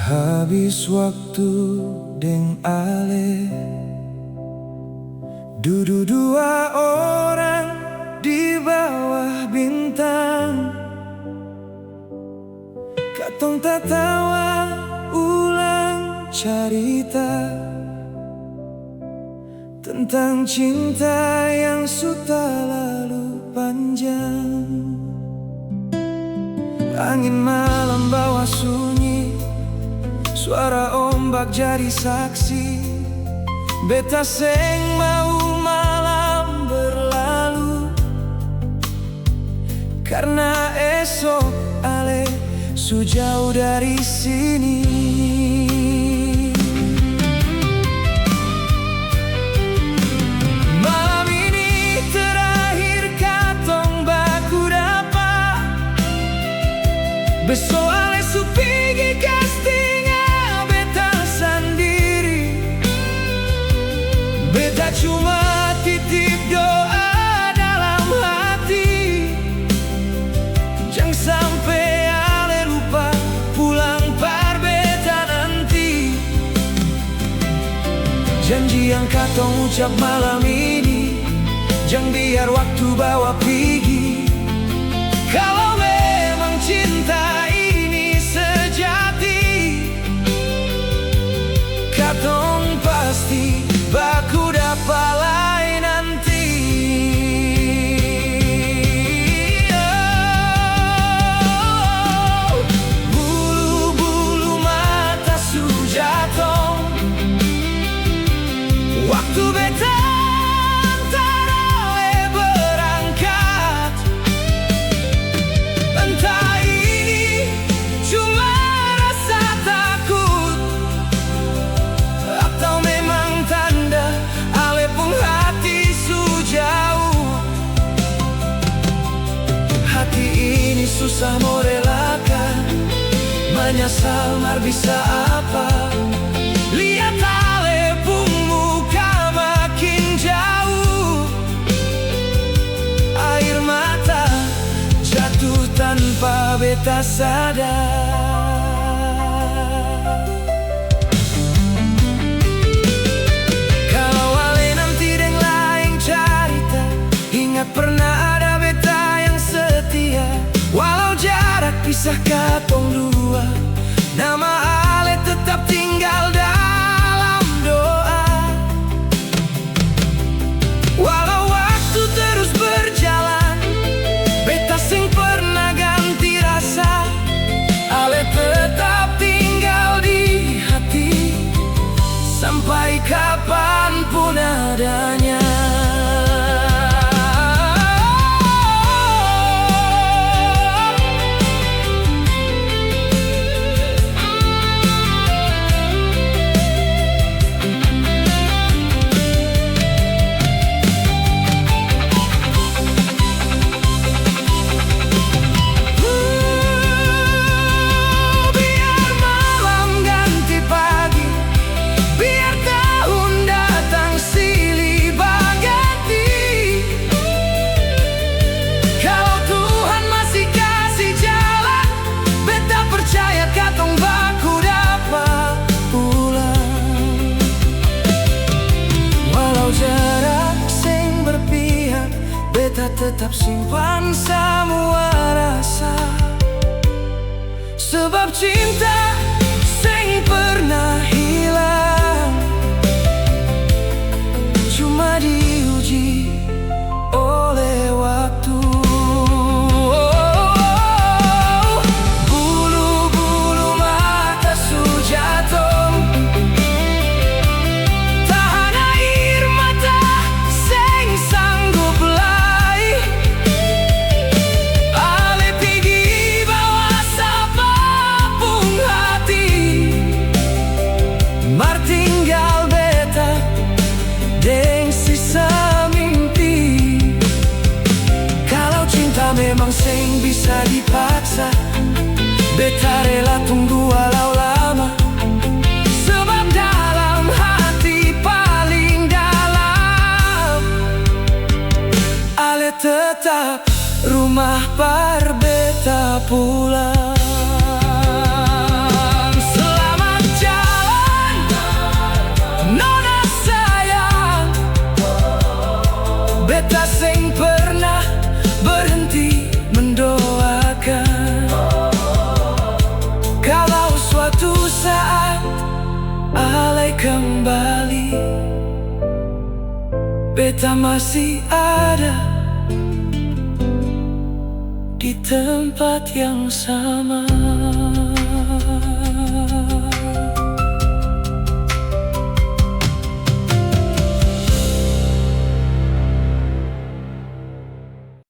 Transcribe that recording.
Habis waktu deng ale, duduk dua orang di bawah bintang. Katong tatawa ulang cerita tentang cinta yang sudah lalu panjang. Angin malam bawa sunyi, suara ombak jadi saksi. Beta seng mau malam berlalu, karena esok ale su jauh dari sini. Malam ini terakhir katong baku dapat, besok ale su pigi castingnya beta sendiri. Beta cuma titip doa dalam hati, jangan sampai ale lupa pulang par beta nanti. Janji yang katong ucap malam ini, jangan biar waktu bawa pergi. Kalau memang cinta ini sejati, katong pasti baku dapat lain nanti. Oh, bulu-bulu mata su jatuh, waktu beta antar ale berangkat. Entah ini cuma rasa takut, atau memang tanda ale pun hati su jauh. Hati ini susah mau relakan, menyesal mar bisa apa. Lihat ale pun muka makin jauh, air mata jatuh tanpa beta sadar. Kalau ale nanti deng lain cerita, ingat pernah ada beta yang setia. Walau jarak pisah katong dua, nama ale tetap tinggal dalam doa. Walau waktu terus berjalan, beta sing pernah ganti rasa. Ale tetap tinggal di hati, sampai kapanpun adanya. Biar malam ganti pagi, biar tahun datang silih berganti. Kalau Tuhan masih kasih jalan, beta percaya katong baku dapat pulang. Walau jarak sing berpihak, beta tetap simpan semua rasa. Sebab cinta sing pernah hilang, cuma diuji oleh waktu. Oh, bulu-bulu mata su jatuh, tahan air mata sing sanggup lai. Ale pigi bawa sapapung hati, mar tinggal beta deng sisa mimpi. Kalau cinta memang seng bisa dipaksa, beta rela tunggu walau lama. Sebab dalam hati paling dalam, ale tetap rumah par beta pulang. Selama Ale kembali, beta masih ada di tempat yang sama.